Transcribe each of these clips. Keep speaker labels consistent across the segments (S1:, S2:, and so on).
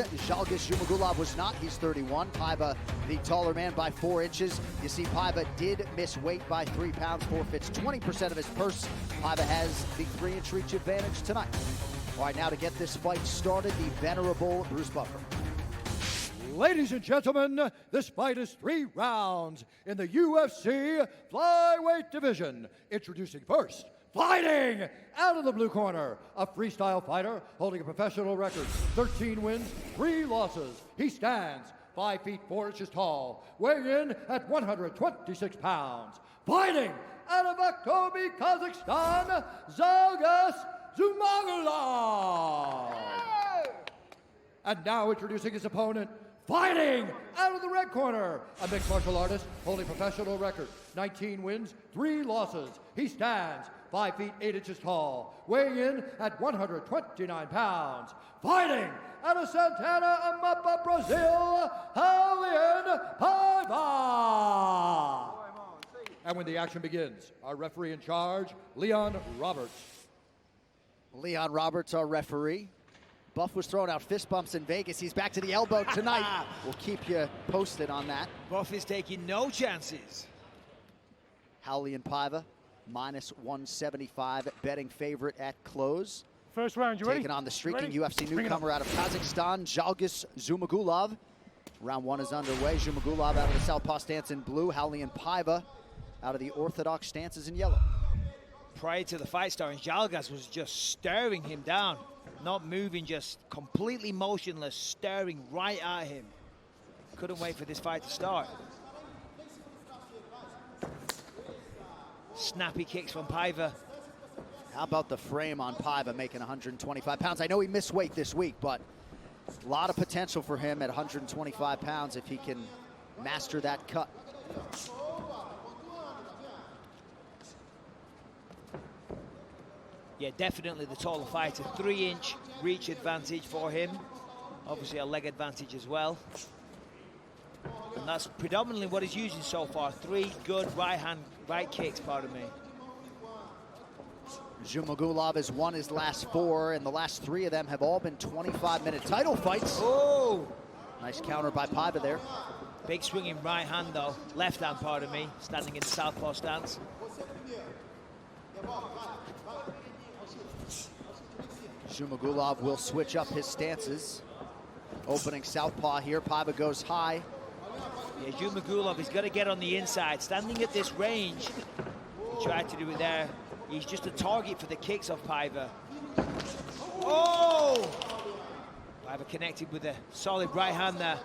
S1: Zhalgas Zhumagulov was not. He's 31. Paiva, the taller man, by 4 inches. You see, Paiva did miss weight by 3 pounds, forfeits 20% of his purse. Paiva has the 3-inch reach advantage tonight. All right, now to get this fight started, the venerable Bruce Buffer.
S2: Ladies and gentlemen, this fight is 3 rounds in the UFC flyweight division. Introducing first, fighting out of the blue corner, a freestyle fighter holding a professional record, 13 wins, 3 losses. He stands 5 feet 4 inches tall, weighing in at 126 pounds. Fighting out of Aktobe, Kazakhstan, Zhalgas zhumagulov. And now introducing his opponent, fighting out of the red corner, a mixed martial artist holding professional record, 19 wins, 3 losses. He stands 5 feet 8 inches tall, weighing in at 129 pounds. Fighting out of Santana Amapa, Brazil, Raulian Paiva. And when the action begins, our referee in charge, Leon Roberts.
S1: Leon Roberts, our referee. Buff was throwing out fist bumps in Vegas. He's back to the elbow tonight. We'll keep you posted on that.
S3: Buff is taking no chances.
S1: Raulian Paiva, minus 175, betting favorite at close.
S4: First round, you ready?
S1: Taking on the streaking UFC newcomer out of Kazakhstan, Zhalgas Zhumagulov. Round 1 is underway. Zhumagulov out of the southpaw stance in blue. Raulian Paiva out of the orthodox stances in yellow.
S3: Prior to the fight starting, Zhalgas was just staring him down. Not moving, just completely motionless, staring right at him. Couldn't wait for this fight to start. Snappy kicks from Paiva.
S1: How about the frame on Paiva making 125 pounds? I know he missed weight this week, but a lot of potential for him at 125 pounds if he can master that cut.
S3: Yeah, definitely the taller fighter. 3-inch reach advantage for him. Obviously a leg advantage as well. And that's predominantly what he's using so far. 3 good right kicks, pardon me.
S1: Zhumagulov has won his last 4, and the last 3 of them have all been 25-minute title fights.
S3: Oh!
S1: Nice counter by Paiva there.
S3: Big swinging right hand though. Left hand, pardon me. Standing in the southpaw stance.
S1: Zhumagulov will switch up his stances. Opening southpaw here, Paiva goes high.
S3: Yeah, Zhumagulov is going to get on the inside. Standing at this range, he tried to do it there. He's just a target for the kicks of Paiva. Oh! Paiva connected with a solid right hand there.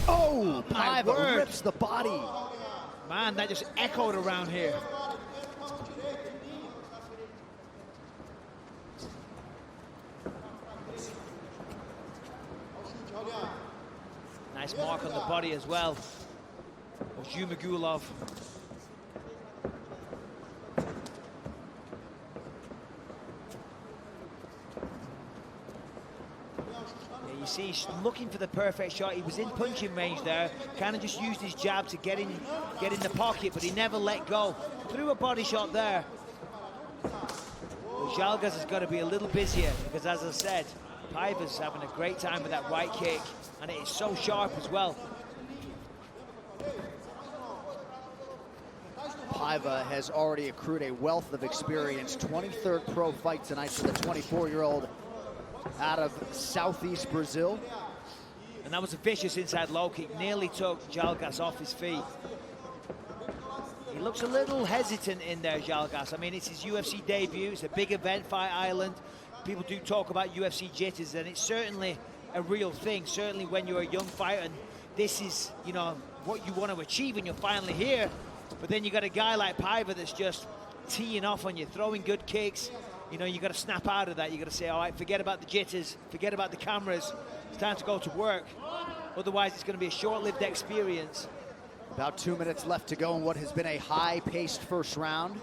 S1: Oh, Paiva rips the body.
S3: Man, that just echoed around here. Nice mark on the body as well of Zhumagulov. Yeah, you see he's looking for the perfect shot. He was in punching range there, kind of just used his jab to get in the pocket, but he never let go. Threw a body shot there. Well, Zhalgas has got to be a little busier because, as I said, Paiva's having a great time with that right kick, and it is so sharp as well.
S1: Paiva has already accrued a wealth of experience. 23rd pro fight tonight for the 24-year-old out of southeast Brazil.
S3: And that was a vicious inside low kick, nearly took Zhalgas off his feet. He looks a little hesitant in there, Zhalgas. I mean, it's his UFC debut. It's a big event, Fight Island. People do talk about UFC jitters, and it's certainly a real thing, certainly when you're a young fighter, and this is, you know, what you want to achieve when you're finally here. But then you got a guy like Paiva that's just teeing off on you, throwing good kicks. You know, you got to snap out of that. You got to say, all right, forget about the jitters, forget about the cameras. It's time to go to work. Otherwise, it's going to be a short-lived experience.
S1: About 2 minutes left to go in what has been a high-paced first round.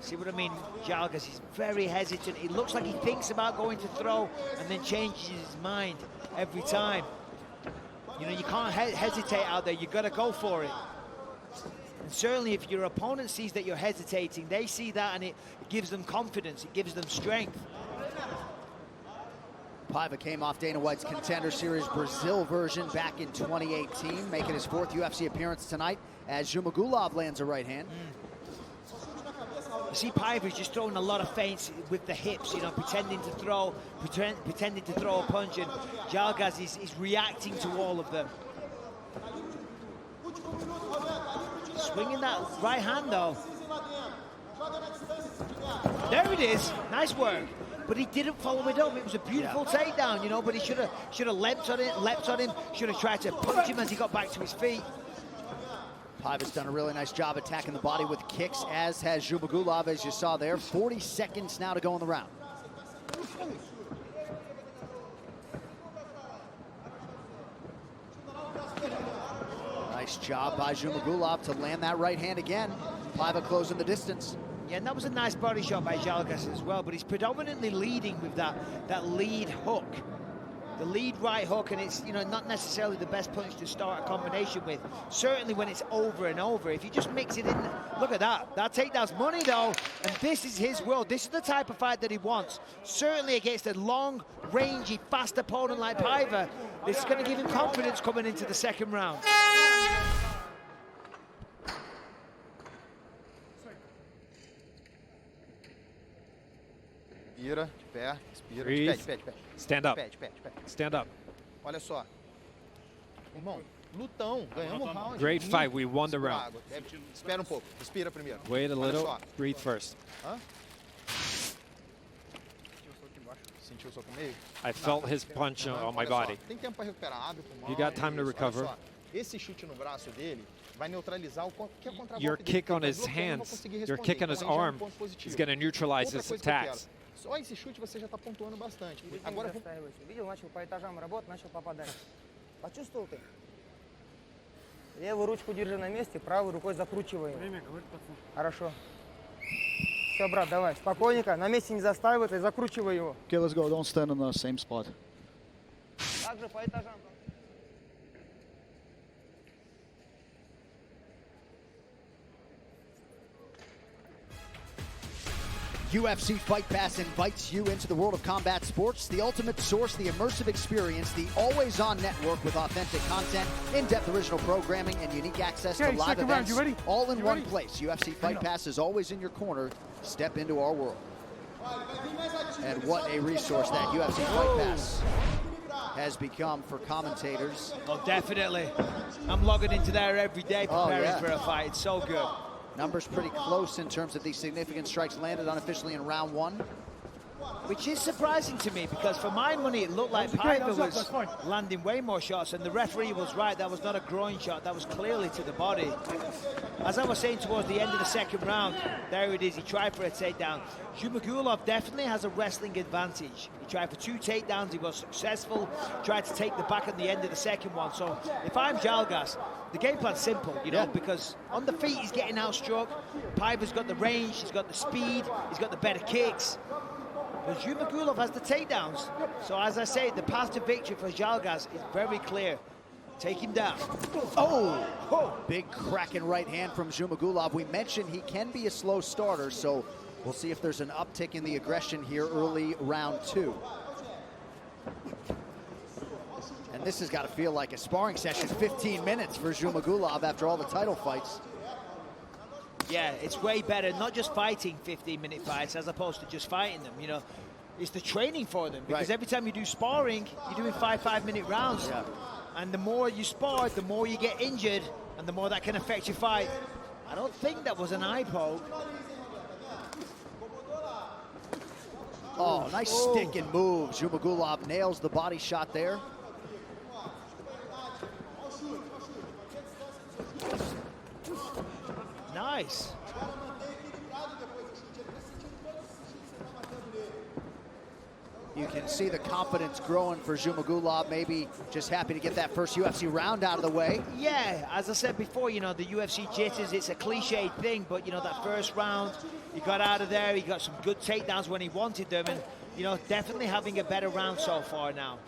S3: See what I mean? Zhalgas, he's very hesitant. He looks like he thinks about going to throw and then changes his mind every time. You know, you can't hesitate out there. You've got to go for it. And certainly if your opponent sees that you're hesitating, they see that and it gives them confidence. It gives them strength.
S1: Paiva came off Dana White's Contender Series Brazil version back in 2018, making his 4th UFC appearance tonight as Zhumagulov lands a right hand.
S3: You see Paiva's just throwing a lot of feints with the hips, you know, pretending to throw a punch, and Zhalgas is reacting to all of them. Swinging that right hand though. There it is, nice work. But he didn't follow it up. It was a beautiful takedown, you know, but he should have leapt on him, should have tried to punch him as he got back to his feet.
S1: Paiva's done a really nice job attacking the body with kicks, as has Zhumagulov, as you saw there. 40 seconds now to go in the round. Nice job by Zhumagulov to land that right hand again. Paiva closing the distance.
S3: Yeah, and that was a nice body shot by Zhalgas as well, but he's predominantly leading with that lead hook. The lead right hook, and it's, you know, not necessarily the best punch to start a combination with. Certainly when it's over and over. If you just mix it in, look at that. That takedown's money though, and this is his world. This is the type of fight that he wants. Certainly against a long, rangy, fast opponent like Paiva, this is going to give him confidence coming into the second round.
S4: Respira, de pé, respira.
S5: Breathe.
S4: De pé.
S5: Stand up.
S4: De pé.
S5: Stand up.
S4: Olha só. Irmão, lutão, ganhamos o round.
S5: Great fight, we won the round.
S4: Espera pouco, respira primeiro.
S5: Wait a
S4: Olha
S5: little,
S4: só.
S5: breathe first.
S4: Hã? Sentiu o soco meio?
S5: I felt his punch on my
S4: Olha
S5: body.
S4: só, tem tempo para recuperar, abre o pulmão.
S5: You got time to
S4: isso,
S5: recover.
S4: olha só. Esse chute no braço dele vai neutralizar o qualquer contragolpe
S5: Your
S4: dele.
S5: kick on
S4: Ele vai
S5: his
S4: bloquear, ele não vai
S5: hands,
S4: conseguir
S5: your
S4: responder.
S5: kick on his
S4: Então, aí já é um
S5: arm
S4: ponto positivo.
S5: is going to neutralize
S4: Outra
S5: his
S4: coisa que eu quero,
S5: attacks.
S4: só esse chute você já está pontuando bastante. Agora vamos...
S6: Видел, начал по этажам работать, начал попадать. Почувствовал ты? Левую ручку держи на месте, правой рукой закручивай. Время, говорит пацан. Хорошо. Все, брат, давай, спокойненько, на месте не застаивай, и закручивай его.
S7: Okay, let's go. Don't stand on the same spot.
S6: Так же по этажам.
S1: UFC Fight Pass invites you into the world of combat sports, the ultimate source, the immersive experience, the always-on network with authentic content, in-depth original programming, and unique access to live events, all in one place. UFC Fight Pass is always in your corner. Step into our world. And what a resource that UFC Fight Pass has become for commentators.
S3: Oh, definitely. I'm logging into there every day preparing for a fight. It's so good.
S1: Numbers pretty close in terms of these significant strikes landed unofficially in round one.
S3: Which is surprising to me, because for my money it looked like Paiva was landing way more shots, and the referee was right. That was not a groin shot, that was clearly to the body. As I was saying towards the end of the second round, there it is, he tried for a takedown. Zhumagulov definitely has a wrestling advantage. He tried for 2 takedowns, he was successful, tried to take the back at the end of the second one. So if I'm Zhalgas, the game plan's simple, you know, because on the feet he's getting outstruck. Paiva's got the range, he's got the speed, he's got the better kicks. But Zhumagulov has the takedowns. So as I say, the path to victory for Zhalgas is very clear. Take him down.
S1: Oh, big cracking right hand from Zhumagulov. We mentioned he can be a slow starter, so we'll see if there's an uptick in the aggression here early round 2. And this has got to feel like a sparring session, 15 minutes for Zhumagulov after all the title fights.
S3: Yeah, it's way better, not just fighting 15-minute fights as opposed to just fighting them, you know. It's the training for them, because every time you do sparring, you're doing 5-5-minute rounds.
S1: Yeah.
S3: And the more you spar, the more you get injured, and the more that can affect your fight. I don't think that was an eye poke.
S1: Oh, nice stick and move. Zhumagulov nails the body shot there.
S3: Nice.
S1: You can see the confidence growing for Zhumagulov, maybe just happy to get that first UFC round out of the way.
S3: Yeah, as I said before, you know, the UFC jitters, it's a cliched thing, but, you know, that first round, he got out of there, he got some good takedowns when he wanted them, and, you know, definitely having a better round so far now.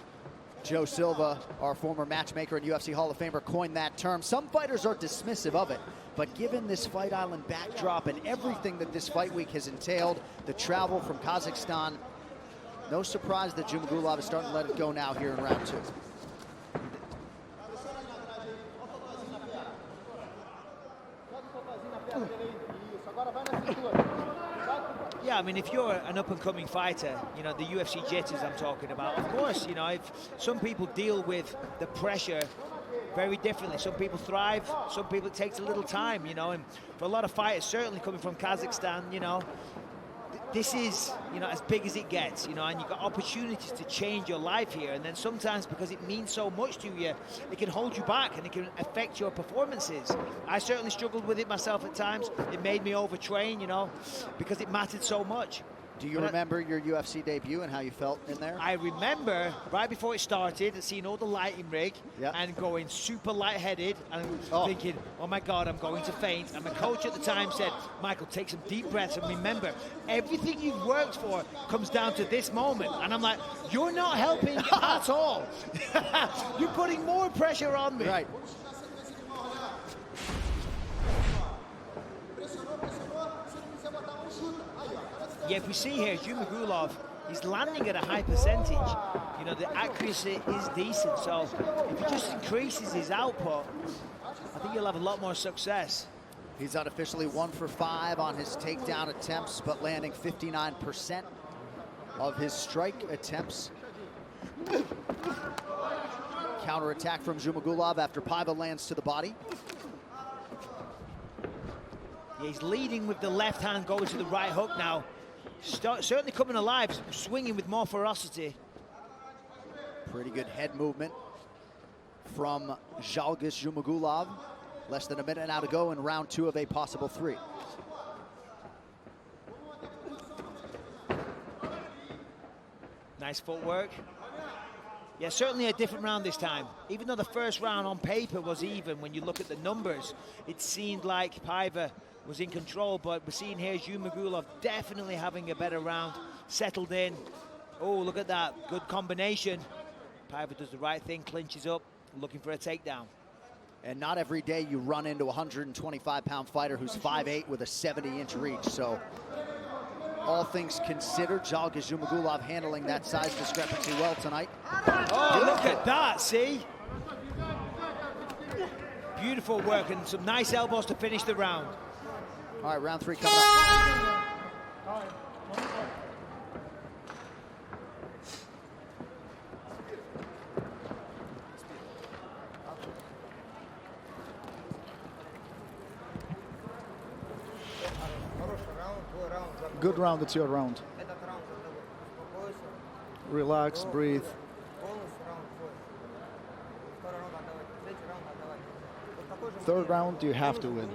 S1: Joe Silva, our former matchmaker and UFC Hall of Famer, coined that term. Some fighters are dismissive of it, but given this Fight Island backdrop and everything that this fight week has entailed, the travel from Kazakhstan, no surprise that zhumagulov is starting to let it go now here in round 2.
S3: Yeah, I mean, if you're an up-and-coming fighter, you know, the UFC jitters I'm talking about, of course, you know, if some people deal with the pressure very differently. Some people thrive, some people it takes a little time, you know, and for a lot of fighters, certainly coming from Kazakhstan, you know, this is, you know, as big as it gets, you know, and you've got opportunities to change your life here, and then sometimes because it means so much to you, it can hold you back and it can affect your performances. I certainly struggled with it myself at times. It made me overtrain, you know, because it mattered so much.
S1: Do you remember your UFC debut and how you felt in there?
S3: I remember right before it started, seeing all the lighting rig and going super lightheaded and thinking, oh my God, I'm going to faint. And my coach at the time said, Michael, take some deep breaths and remember, everything you've worked for comes down to this moment. And I'm like, you're not helping at all. You're putting more pressure on me.
S1: Right.
S3: Yeah, if we see here, zhumagulov, he's landing at a high percentage. You know, the accuracy is decent, so if he just increases his output, I think he'll have a lot more success.
S1: He's unofficially 1 for 5 on his takedown attempts, but landing 59% of his strike attempts. Counterattack from zhumagulov after Paiva lands to the body.
S3: Yeah, he's leading with the left hand, going to the right hook now. Certainly coming alive, swinging with more ferocity.
S1: Pretty good head movement from Zhalgas zhumagulov. Less than a minute now to go in round 2 of a possible 3.
S3: Nice footwork. Yeah, certainly a different round this time. Even though the first round on paper was even, when you look at the numbers, it seemed like Paiva was in control, but we're seeing here zhumagulov definitely having a better round, settled in. Oh, look at that, good combination. Paiva does the right thing, clinches up, looking for a takedown.
S1: And not every day you run into a 125-pound fighter who's 5'8" with a 70-inch reach. So all things considered, Zhalgas zhumagulov handling that size discrepancy well tonight.
S3: Oh, look at that, see? Beautiful work and some nice elbows to finish the round.
S1: All right, round 3 coming up.
S7: Good round, it's your round. Relax, breathe. Third round, you have to win.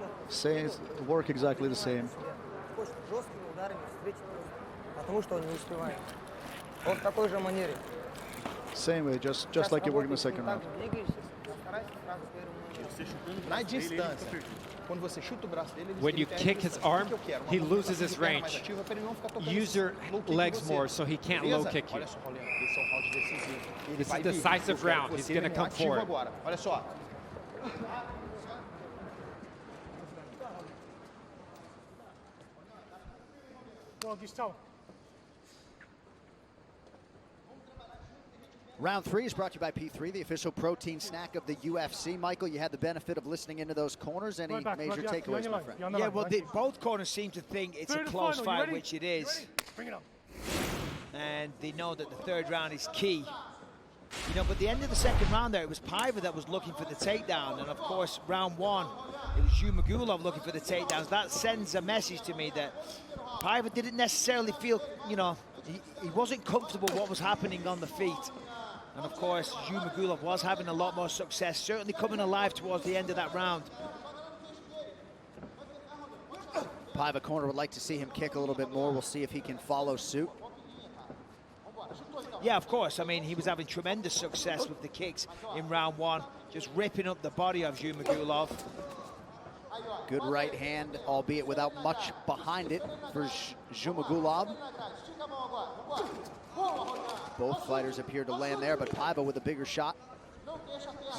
S7: Work exactly the same. Same way, just like you work in the second round.
S4: Na distância, quando você chuta o braço dele,
S5: When you kick his arm, he loses his range. Use your legs more so he can't low kick you.
S4: Olha só, Raulian, esse é um round decisivo. Ele
S5: It's a
S4: vai vir.
S5: decisive
S4: Eu quero
S5: round. He's
S4: você
S5: gonna
S4: bem
S5: come
S4: ativo
S5: forward.
S4: agora. Olha só.
S1: Round 3 is brought to you by P3, the official protein snack of the UFC. Michael, you had the benefit of listening into those corners. Any major takeaways, my friend?
S3: Yeah, well, both corners seem to think it's a close fight, which it is.
S2: Bring it up.
S3: And they know that the third round is key. You know, but the end of the second round there, it was Paiva that was looking for the takedown. And of course, round 1, it was zhumagulov looking for the takedowns. That sends a message to me that Paiva didn't necessarily feel, you know, he wasn't comfortable what was happening on the feet. And of course, zhumagulov was having a lot more success, certainly coming alive towards the end of that round.
S1: Paiva corner would like to see him kick a little bit more. We'll see if he can follow suit.
S3: Yeah, of course. I mean, he was having tremendous success with the kicks in round 1, just ripping up the body of zhumagulov.
S1: Good right hand, albeit without much behind it for Zhumagulov. Both fighters appear to land there, but Paiva with a bigger shot.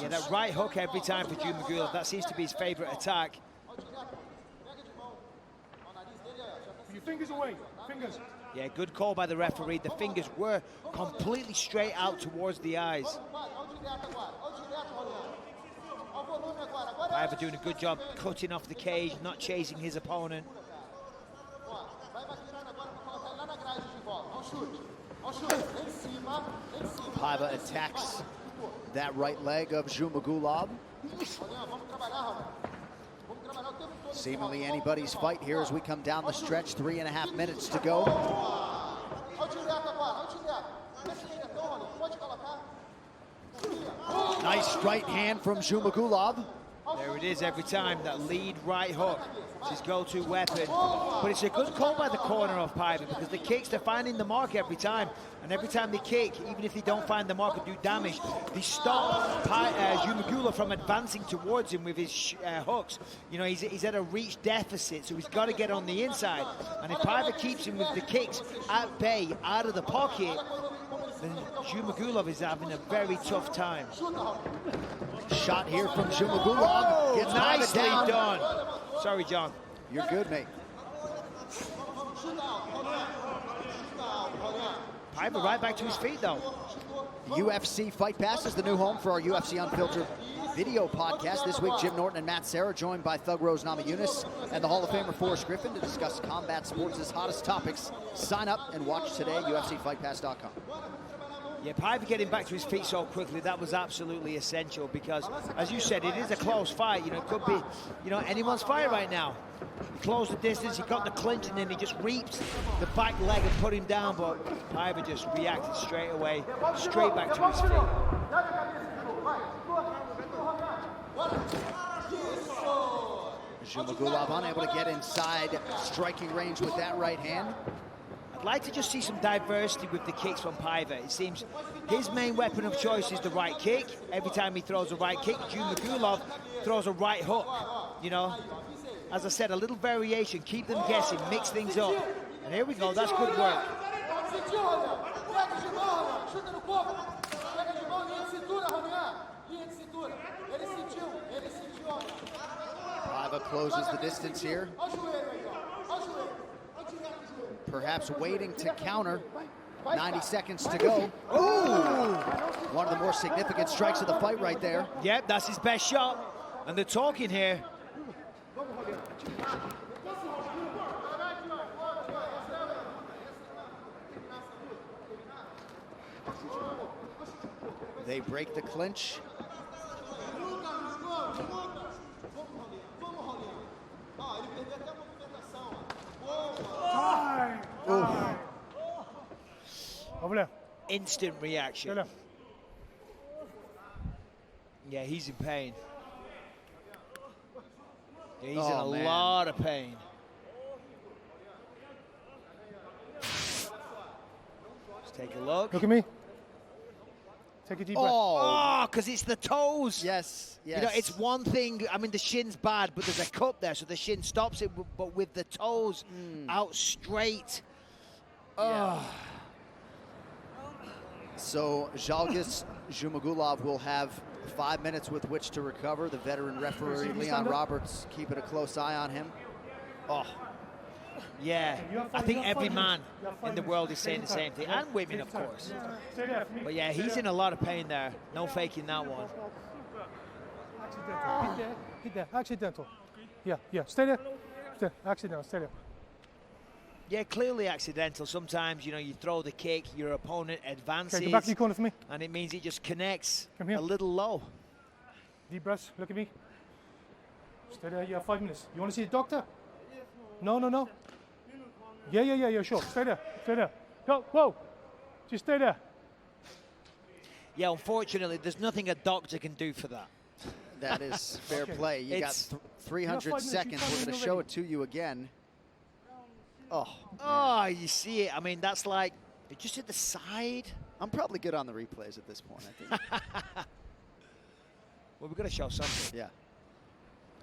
S3: Yeah, that right hook every time for Zhumagulov, that seems to be his favorite attack.
S2: Your fingers away, fingers.
S3: Yeah, good call by the referee. The fingers were completely straight out towards the eyes. Paiva doing a good job cutting off the cage, not chasing his opponent.
S1: Paiva attacks that right leg of Zhumagulov. Seemingly anybody's fight here as we come down the stretch. 3.5 minutes to go. Nice right hand from Zhumagulov.
S3: There it is every time, that lead right hook. It's his go-to weapon. But it's a good call by the corner of Paiva because the kicks, they're finding the mark every time. And every time they kick, even if they don't find the mark or do damage, they stop Zhumagulov from advancing towards him with his hooks. You know, he's at a reach deficit, so he's got to get on the inside. And if Paiva keeps him with the kicks at bay, out of the pocket, then Zhumagulov is having a very tough time.
S1: Shot here from Zhumagulov. Gets
S3: Nicely
S1: down.
S3: done. Sorry, John.
S1: You're good, mate.
S3: Paiva right back to his feet, though.
S1: UFC Fight Pass is the new home for our UFC Unfiltered video podcast. This week, Jim Norton and Matt Serra, joined by Thug Rose Namajunas and the Hall of Famer Forrest Griffin to discuss combat sports' hottest topics. Sign up and watch today at UFCFightPass.com.
S3: Yeah, Paiva getting back to his feet so quickly, that was absolutely essential because, as you said, it is a close fight. You know, it could be, you know, anyone's fight right now. He closed the distance, he got the clinch, and then he just reaps the back leg and put him down, but Paiva just reacted straight away, straight back to his feet.
S1: Zhumagulov unable to get inside striking range with that right hand.
S3: I'd like to just see some diversity with the kicks from Paiva. It seems his main weapon of choice is the right kick. Every time he throws a right kick, Zhumagulov throws a right hook. You know, as I said, a little variation, keep them guessing, mix things up. And here we go, that's good work.
S1: Paiva closes the distance here. Perhaps waiting to counter. 90 seconds to go. Ooh! One of the more significant strikes of the fight right there.
S3: Yep, that's his best shot. And they're talking here.
S1: They break the clinch.
S3: Instant reaction. Yeah, he's in pain. Yeah, he's in a lot of pain. Let's take a look.
S2: Look at me. Take a deep breath.
S3: Oh, because it's the toes.
S1: Yes, yes.
S3: You know, it's one thing, I mean, the shin's bad, but there's a cup there, so the shin stops it, but with the toes out straight.
S1: Yeah. So Zhalgas Zhumagulov will have 5 minutes with which to recover. The veteran referee Leon Roberts keeping a close eye on him.
S3: Oh, yeah. I think every man in the world is saying the same thing, and women, of course. But yeah, he's in a lot of pain there. No faking that one.
S2: Hit there. Accidental. Yeah. Stay there. Accidental. Stay there.
S3: Yeah, clearly accidental. Sometimes, you know, you throw the kick, your opponent advances.
S2: Okay, go back to your corner for me.
S3: And it means it just connects
S2: Come here.
S3: a little low.
S2: Deep breaths. Look at me. Stay there. You have 5 minutes. You want to see the doctor? No. Yeah, sure. Stay there. Go, whoa. Just stay there.
S3: Yeah, unfortunately, there's nothing a doctor can do for that.
S1: That is fair play. You got 300 seconds. We're going to show it to you again.
S3: Oh, you see it. I mean, that's like, it just hit the side.
S1: I'm probably good on the replays at this point, I think.
S3: Well, we've got to show something.
S1: Yeah.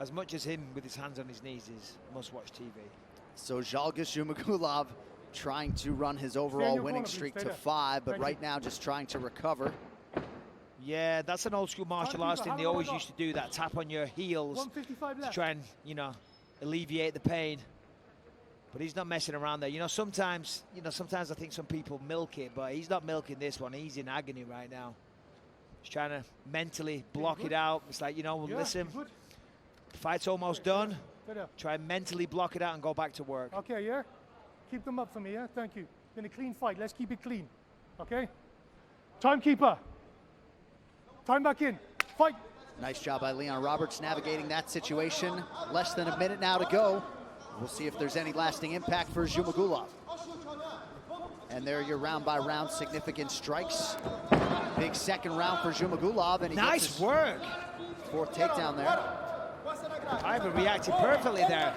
S3: as much as him with his hands on his knees is must-watch TV.
S1: So Zhalgas Zhumagulov trying to run his overall winning streak to 5, but right now just trying to recover.
S3: Yeah, that's an old school martial arts thing. They always used to do that, tap on your heels to try and, you know, alleviate the pain. But he's not messing around there. Sometimes I think some people milk it, but he's not milking this one. He's in agony right now. He's trying to mentally block it out. It's like, listen, the fight's almost done. Try and mentally block it out and go back to work.
S8: Okay, yeah? Keep them up for me, yeah? Thank you. Been a clean fight. Let's keep it clean. Okay? Timekeeper. Time back in. Fight.
S1: Nice job by Leon Roberts navigating that situation. Less than a minute now to go. We'll see if there's any lasting impact for Zhumagulov. And there are your round-by-round significant strikes. Big second round for Zhumagulov. And he
S3: nice work.
S1: 4th takedown there.
S3: Paiva reacted perfectly there.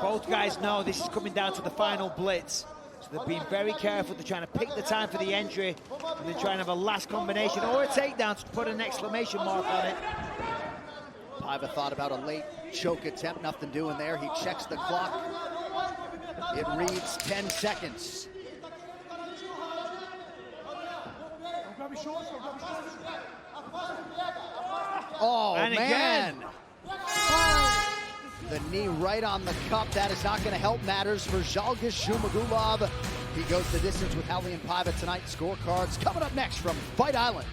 S3: Both guys know this is coming down to the final blitz. So they're being very careful. They're trying to pick the time for the entry. And they're trying to have a last combination or a takedown to put an exclamation mark on it.
S1: Paiva thought about a late choke attempt. Nothing doing there. He checks the clock. It reads 10 seconds. Oh,
S3: and
S1: man.
S3: Again.
S1: The knee right on the cup. That is not going to help matters for Zhalgas Zhumagulov. He goes the distance with Raulian Paiva tonight. Scorecards coming up next from Fight Island.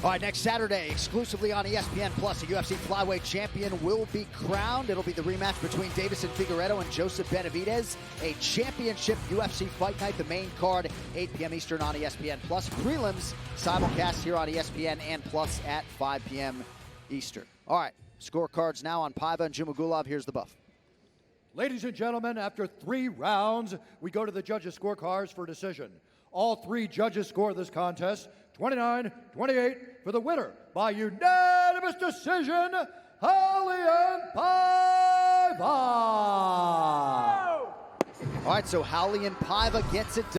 S1: All right, next Saturday, exclusively on ESPN+, a UFC flyweight champion will be crowned. It'll be the rematch between Davison Figueiredo and Joseph Benavidez. A championship UFC fight night, the main card, 8 p.m. Eastern on ESPN+. Prelims simulcast here on ESPN and Plus at 5 p.m. Eastern. All right, scorecards now on Paiva and Zhumagulov. Here's the buff.
S2: Ladies and gentlemen, after 3 rounds, we go to the judges' scorecards for decision. All 3 judges score this contest 29-28 for the winner by unanimous decision, Raulian Paiva.
S1: All right, so Raulian Paiva gets it done.